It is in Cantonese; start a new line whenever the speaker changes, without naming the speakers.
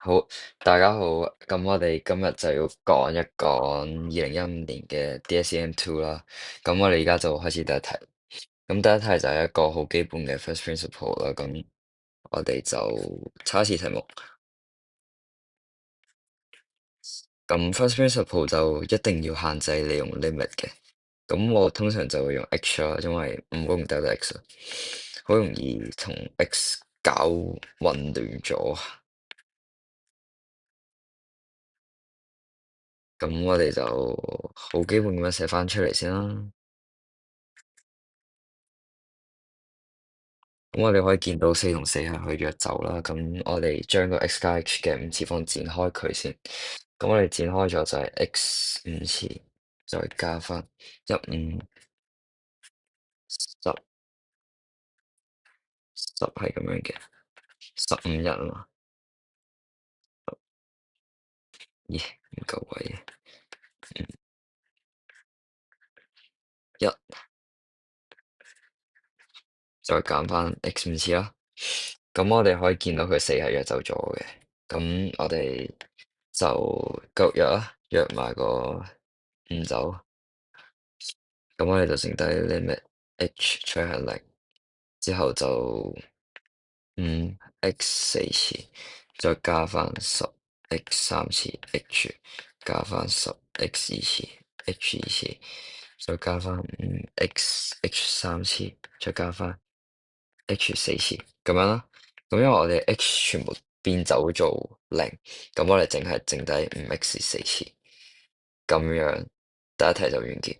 好，大家好，咁我哋今日就要講一講2015年嘅 DSEM Two 啦。咁我哋而家就開始第一題。咁第一題就係一個好基本嘅 First Principle 啦。咁我哋就測一次題目。咁 First Principle 就一定要限制你用 limit 嘅。咁我通常就會用 x 啦，因為5公得 x 啦，好容易同 x 搞混亂咗。咁我哋就好基本咁樣寫翻出嚟先啦。咁我哋可以見到四同四係去約走啦。咁我哋將個 x 加 h 嘅五次方展開佢先。咁我哋展開咗就係 x 五次，再加翻15、10、10係咁樣嘅，15日啊嘛。咦，唔夠位嘅，一再減翻 x 五次啦。咁我哋可以見到佢四係約走咗嘅。咁我哋就夠約啦，約埋個五走。咁我哋就剩低 limit h 趨向零，之後就5x 四次，再加翻10x 三次，h 加翻10x 二次，h 二次，再加翻5x 三次，再加翻 h 四次，咁樣啦。咁因為我哋 h 全部變走做零，咁我哋淨係剩低5x 四次，咁樣第一題就完結。